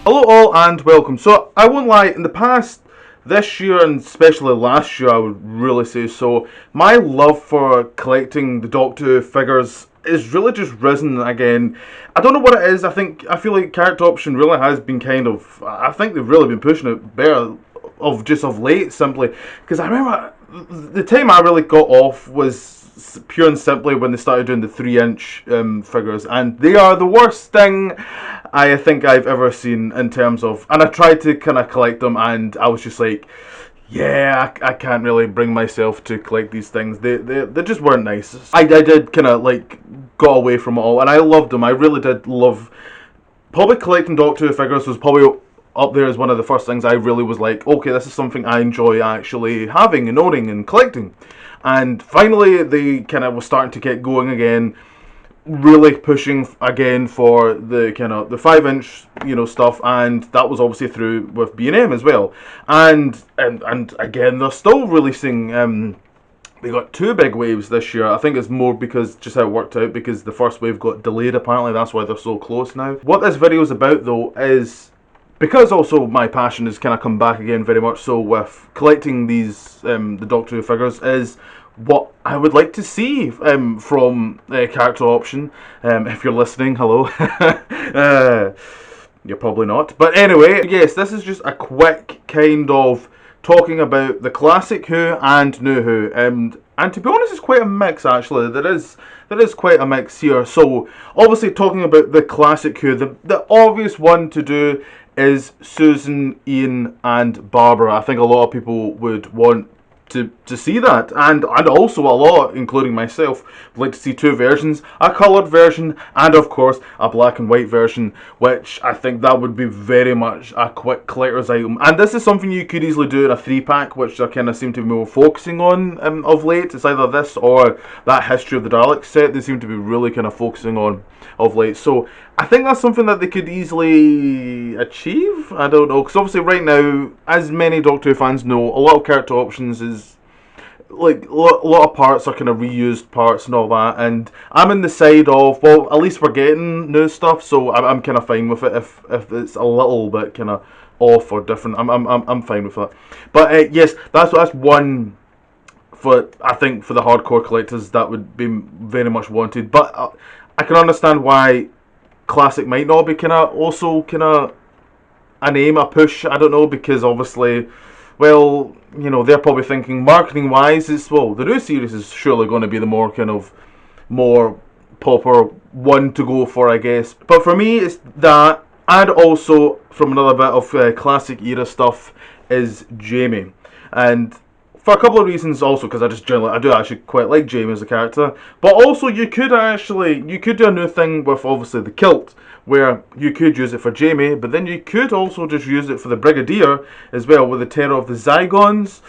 Hello all and welcome. So I won't lie, in the past, this year and especially last year I would really say so, my love for collecting the Doctor Who figures is really just risen again. I don't know what it is. I feel like character option really has been I think they've really been pushing it better of late, simply because I remember the time I really got off was pure and simply when they started doing the 3-inch figures, and they are the worst thing I think I've ever seen in terms of. And I tried to kind of collect them, and I was just like, yeah, I can't really bring myself to collect these things. They just weren't nice. I did kind of like got away from it all, and I loved them. I really did love. Probably collecting Doctor Who figures was probably up there as one of the first things I really was like, okay, this is something I enjoy actually having and owning and collecting. And finally, they kind of was starting to get going again, really pushing again for the kind of the 5-inch stuff, and that was obviously through with B&M as well. And again, they're still releasing. They got 2 big waves this year. I think it's more because just how it worked out, because the first wave got delayed apparently. That's why they're so close now. What this video is about though is, because also my passion has kind of come back again very much so with collecting these the Doctor Who figures, is what I would like to see from character option. If you're listening, hello. You're probably not. But anyway, yes, this is just a quick kind of talking about the classic Who and new Who. And to be honest, it's quite a mix actually. There is quite a mix here. So obviously talking about the classic Who, the obvious one to do is Susan, Ian and Barbara. I think a lot of people would want to see that, and also a lot, including myself, would like to see 2 versions, a coloured version and of course a black and white version, which I think that would be very much a quick collector's item. And this is something you could easily do in a 3-pack, which I kind of seem to be more focusing on of late. It's either this or that History of the Daleks set they seem to be really kind of focusing on of late. So I think that's something that they could easily achieve. I don't know, because obviously right now, as many Doctor Who fans know, a lot of character options is like a lot of parts are kind of reused parts and all that, and I'm in the side of, well, at least we're getting new stuff, so I'm kind of fine with it. If it's a little bit kind of off or different, I'm fine with that. But yes, that's one for, I think, for the hardcore collectors that would be very much wanted. But I can understand why classic might not be kind of also kind of an aim, a push. I don't know, because obviously, well, they're probably thinking marketing wise, the new series is surely going to be the more kind of more proper one to go for, I guess. But for me, it's that, and also from another bit of classic era stuff is Jamie. And for a couple of reasons, also because I do actually quite like Jamie as a character, but also you could do a new thing with obviously the kilt, where you could use it for Jamie, but then you could also just use it for the Brigadier as well, with the Terror of the Zygons.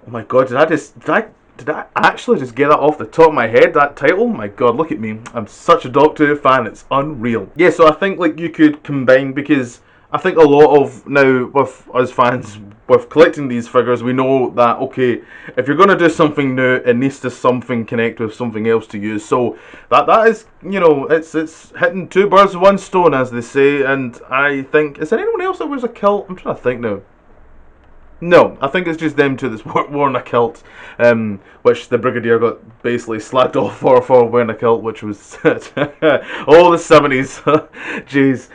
Oh my god, did I actually just get that off the top of my head, that title? My god, look at me. I'm such a Doctor Who fan, it's unreal. Yeah, so I think like you could combine, because I think a lot of now with us fans with collecting these figures, we know that, okay, if you're going to do something new, it needs to something connect with something else to use. So that is, it's hitting 2 birds with 1 stone, as they say. And I think, is there anyone else that wears a kilt? I'm trying to think now. No, I think it's just them 2 that's worn a kilt, which the Brigadier got basically slagged off for wearing a kilt, which was all the 70s. Jeez.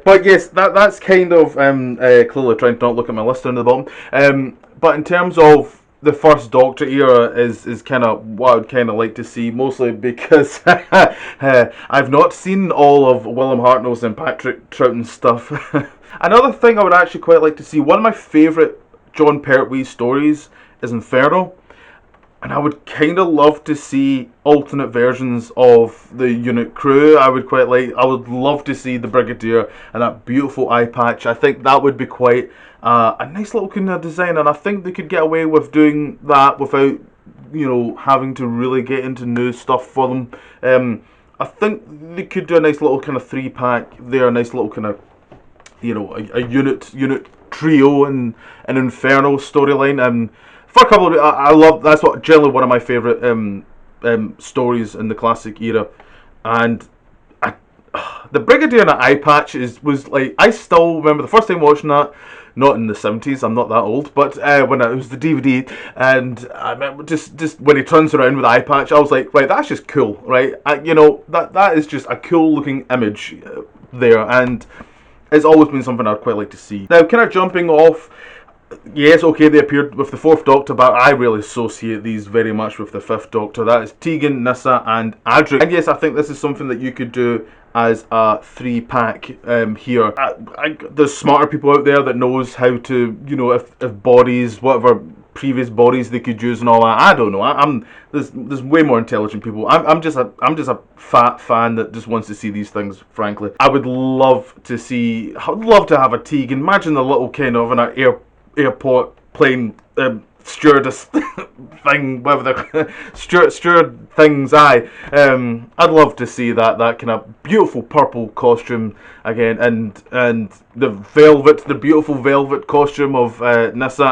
But yes, that's kind of clearly trying to not look at my list down at the bottom. But in terms of the first Doctor era is kind of what I would kind of like to see, mostly because I've not seen all of William Hartnell's and Patrick Troughton's stuff. Another thing I would actually quite like to see, one of my favourite John Pertwee stories is Inferno, and I would kind of love to see alternate versions of the unit crew. I would love to see the Brigadier and that beautiful eye patch. I think that would be quite a nice little kind of design, and I think they could get away with doing that without having to really get into new stuff for them. I think they could do a nice little kind of 3-pack there, a nice little kind of a unit trio and an Inferno storyline. And for a couple of, I love, that's what generally one of my favourite stories in the classic era. And the Brigadier in an eye patch was like, I still remember the first time watching that. Not in the 70s, I'm not that old, but when it was the DVD, and I remember just when he turns around with the eye patch, I was like, right, that's just cool, right? That is just a cool looking image there, and it's always been something I'd quite like to see. Now, kind of jumping off, yes, okay, they appeared with the Fourth Doctor, but I really associate these very much with the Fifth Doctor. That is Tegan, Nyssa, and Adric. And yes, I think this is something that you could do as a 3-pack here. There's smarter people out there that knows how to, if bodies, whatever previous bodies they could use and all that. I don't know. There's way more intelligent people. I'm just a fat fan that just wants to see these things. Frankly, I would love to have a Tegan. Imagine the little kind of in an airport plane stewardess thing, whatever the steward things. I'd love to see that kind of beautiful purple costume again, and the beautiful velvet costume of Nyssa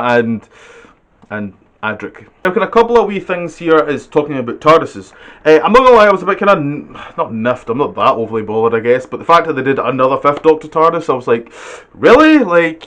and Adric. Now, a couple of wee things here is talking about TARDISes. I'm not gonna lie, I was a bit kind of not miffed. I'm not that overly bothered, I guess, but the fact that they did another Fifth Doctor TARDIS, I was like, really,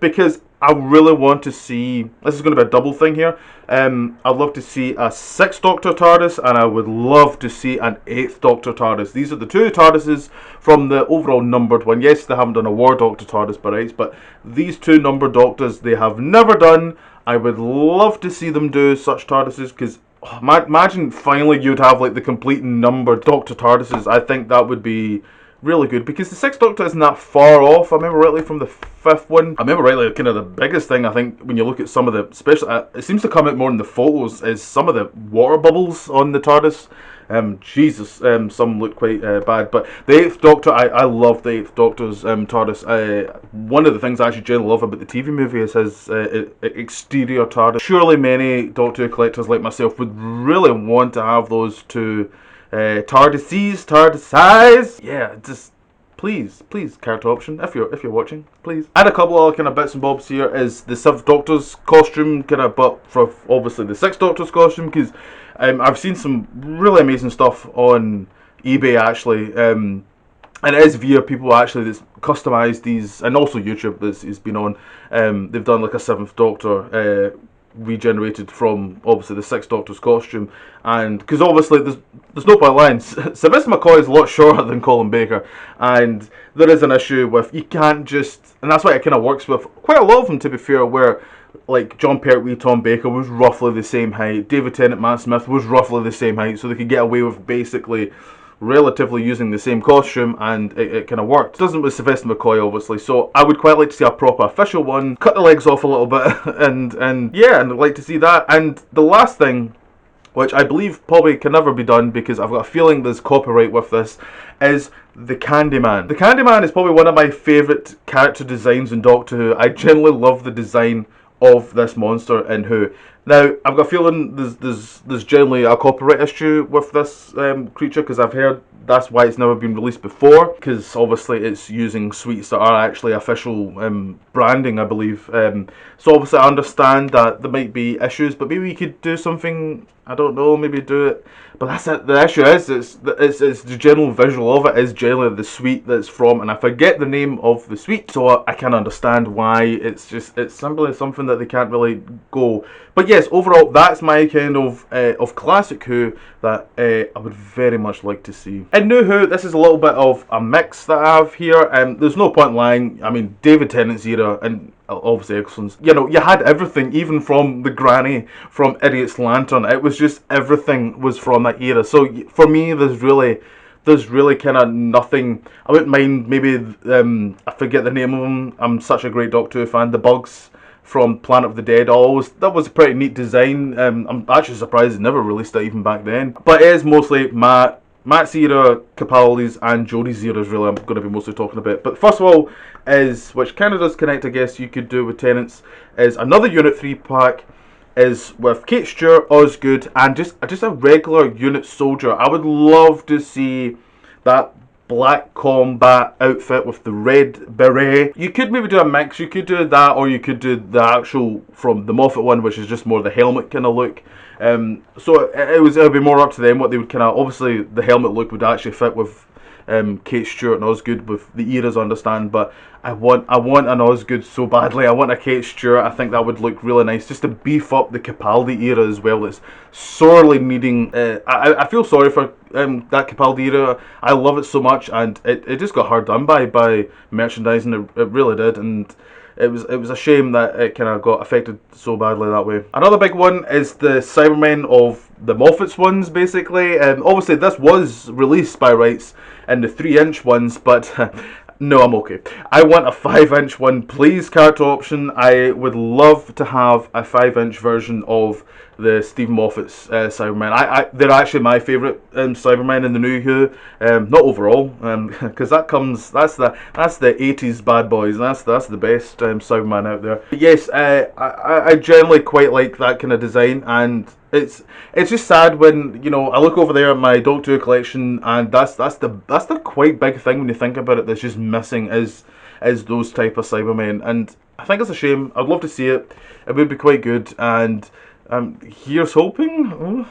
because I really want to see. This is going to be a double thing here. I'd love to see a 6th Doctor TARDIS, and I would love to see an 8th Doctor TARDIS. These are the two TARDISes from the overall numbered one. Yes, they haven't done a War Doctor TARDIS by rights, but these two numbered Doctors they have never done. I would love to see them do such TARDISes, because imagine finally you'd have like the complete numbered Doctor TARDISes. I think that would be really good, because the 6th Doctor isn't that far off. I remember rightly from the 5th one. I remember rightly, kind of the biggest thing, I think, when you look at some of the, especially, it seems to come out more in the photos, is some of the water bubbles on the TARDIS. Jesus, some look quite bad. But the 8th Doctor, I love the 8th Doctor's TARDIS. One of the things I actually generally love about the TV movie is his exterior TARDIS. Surely many Doctor Who collectors like myself would really want to have those two TARDISes. Yeah, just please, character option if you're watching, please. And a couple of kind of bits and bobs here is the 7th Doctor's costume, kind of, but for obviously the 6th Doctor's costume, because I've seen some really amazing stuff on eBay actually, and it is via people actually that's customised these, and also YouTube that's been on. They've done like a 7th Doctor regenerated from obviously the 6th Doctor's costume, and because obviously there's no point lying, Sylvester McCoy is a lot shorter than Colin Baker, and there is an issue with, you can't just, and that's why it kind of works with quite a lot of them, to be fair, where like John Pertwee, Tom Baker was roughly the same height, David Tennant, Matt Smith was roughly the same height, so they could get away with basically relatively using the same costume, and it kind of worked. It doesn't with Sylvester McCoy, obviously, so I would quite like to see a proper official one, cut the legs off a little bit, and yeah, and I'd like to see that. And the last thing, which I believe probably can never be done because I've got a feeling there's copyright with this, is the Candyman. The Candyman is probably one of my favourite character designs in Doctor Who. I generally love the design of this monster in Who. Now, I've got a feeling there's generally a copyright issue with this creature, because I've heard that's why it's never been released before, because obviously it's using suites that are actually official branding, I believe. So obviously I understand that there might be issues, but maybe we could do something, I don't know, maybe do it. But that's it. The issue is, it's the general visual of it is generally the suite that's from, and I forget the name of the suite, so I can understand why it's simply something that they can't really go. But yes, overall, that's my kind of classic Who that I would very much like to see. In New Who, this is a little bit of a mix that I have here. There's no point lying. I mean, David Tennant's era, and obviously Eccleston's, you had everything, even from the granny from Idiot's Lantern. It was just, everything was from that era. So for me, there's really kind of nothing. I wouldn't mind maybe, I forget the name of them. I'm such a great Doctor Who fan. The bugs from Planet of the Dead, that was a pretty neat design. I'm actually surprised they never released it even back then. But it is mostly Matt's era, Capaldi's, and Jodie's era is really I'm going to be mostly talking about. But first of all is, which kind of does connect, I guess you could do with Tennant's, is another Unit 3 pack, is with Kate Stewart, Osgood, and just a regular Unit soldier. I would love to see that black combat outfit with the red beret. You could maybe do a mix. You could do that, or you could do the actual from the Moffat one, which is just more the helmet kind of look. So it would be more up to them what they would kind of, obviously the helmet look would actually fit with Kate Stewart and Osgood with the eras understand, but I want an Osgood so badly. I want a Kate Stewart. I think that would look really nice, just to beef up the Capaldi era as well. It's sorely needing. I feel sorry for that Capaldi era. I love it so much, and it just got hard done by merchandising. It really did, and it was a shame that it kind of got affected so badly that way. Another big one is the Cybermen of the Moffat's ones, basically. Obviously, this was released by rights in the 3-inch ones, but no, I'm okay. I want a 5-inch one, please, character option. I would love to have a 5-inch version of the Stephen Moffat's Cybermen. They're actually my favourite Cybermen in the New Who. Not overall, because that's the 80s bad boys. That's the best Cyberman out there. But yes, I generally quite like that kind of design, and it's just sad when, you know, I look over there at my Doctor Who collection, and that's the quite big thing when you think about it. That's just missing is those type of Cybermen, and I think it's a shame. I'd love to see it. It would be quite good, and here's hoping.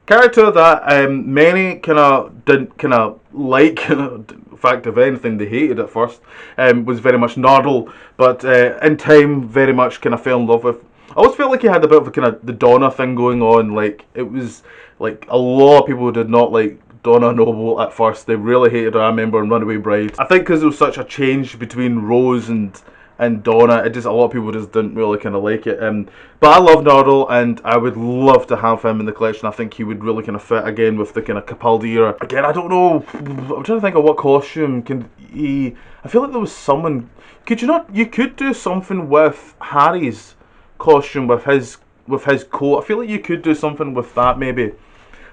Character that many didn't like. In fact, if anything, they hated at first. Was very much Nardole, but in time, very much kind of fell in love with. I always felt like he had a bit of a kind of the Donna thing going on. Like, it was like a lot of people did not like Donna Noble at first. They really hated her. I remember in Runaway Bride. I think because there was such a change between Rose and Donna, it just, a lot of people just didn't really kind of like it. But I love Nardole, and I would love to have him in the collection. I think he would really kind of fit again with the kind of Capaldi era. Again, I don't know. I'm trying to think of what costume can he. I feel like there was someone. Could you not? You could do something with Harry's costume with his coat. I feel like you could do something with that, maybe.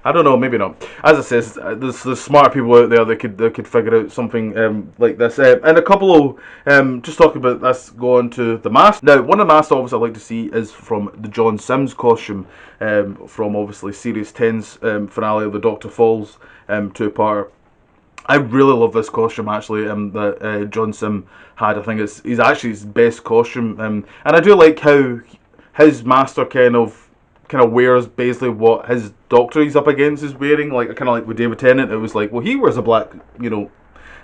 I don't know, maybe not. As I says, there's smart people out there that could figure out something like this. And a couple of just talking about this, go on to the mask. Now, one of the masks obviously I'd like to see is from the John Sims costume, from obviously Series 10's finale of the Doctor Falls 2-parter. I really love this costume actually that John Sim had. I think he's actually his best costume, and I do like how his master kind of wears basically what his Doctor he's up against is wearing. Like, kind of like with David Tennant, it was like, well, he wears a black, you know,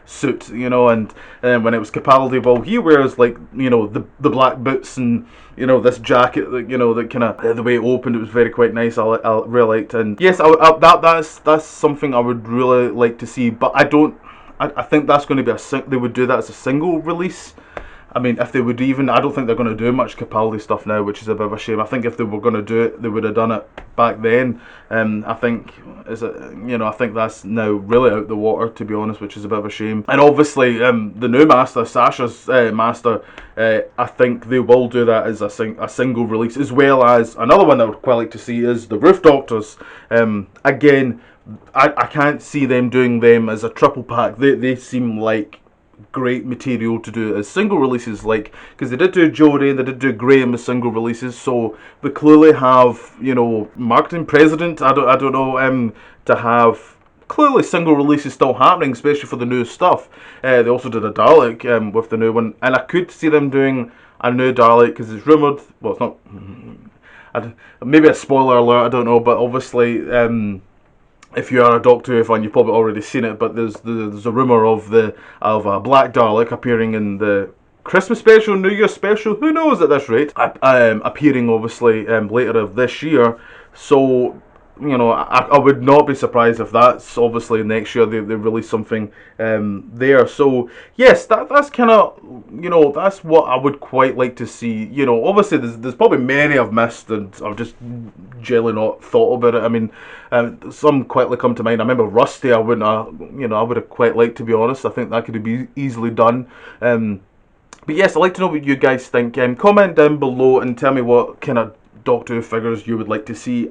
suit, you know, and when it was Capaldi, well, he wears, like, you know, the black boots and, you know, this jacket that, you know, that kind of the way it opened, it was very quite nice. I really liked, and yes, that's something I would really like to see, but I think that's going to be they would do that as a single release. I mean, if they would even, I don't think they're going to do much Capaldi stuff now, which is a bit of a shame. I think if they were going to do it, they would have done it back then. I think I think that's now really out the water, to be honest, which is a bit of a shame. And obviously, the new master, Sasha's master, I think they will do that as a single release, as well as another one I would quite like to see is the Roof Doctors. Again, I can't see them doing them as a triple pack. They seem like great material to do as single releases, like, because they did do Jodie and they did do Graham as single releases, so they clearly have, you know, marketing president, I don't know, to have clearly single releases still happening, especially for the new stuff. They also did a Dalek with the new one, and I could see them doing a new Dalek, because it's rumoured, well, it's not, maybe a spoiler alert, I don't know, but obviously, if you are a Doctor Who fan, you've probably already seen it, but there's a rumour of a Black Dalek appearing in the Christmas special, New Year special, who knows at this rate, appearing obviously later of this year. So, you know, I would not be surprised if that's obviously next year they release something there. So yes, that's kind of, you know, that's what I would quite like to see. You know, obviously there's probably many I've missed and I've just generally not thought about it. I mean, some quickly come to mind. I remember Rusty. I would have quite liked, to be honest. I think that could be easily done. But yes, I'd like to know what you guys think. Comment down below and tell me what kind of Doctor Who figures you would like to see.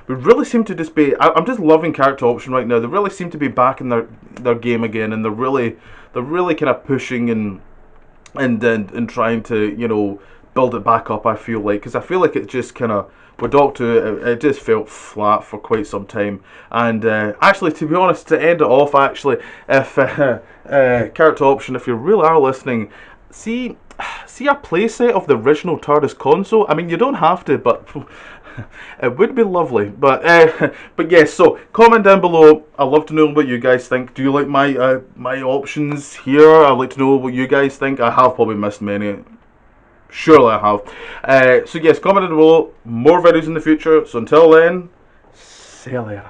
We really seem to just be. I'm just loving character option right now. They really seem to be back in their game again, and they're really kind of pushing and trying to, you know, build it back up. I feel like, because I feel like it just kind of, with Doctor Who, it just felt flat for quite some time. And actually, to be honest, to end it off, actually, if character option, if you really are listening, see a playset of the original TARDIS console. I mean, you don't have to, but It would be lovely, but but yes. So comment down below. I'd love to know what you guys think. Do you like my options here? I'd like to know what you guys think. I have probably missed many. Surely I have. So yes, comment down below. More videos in the future. So until then, see you later.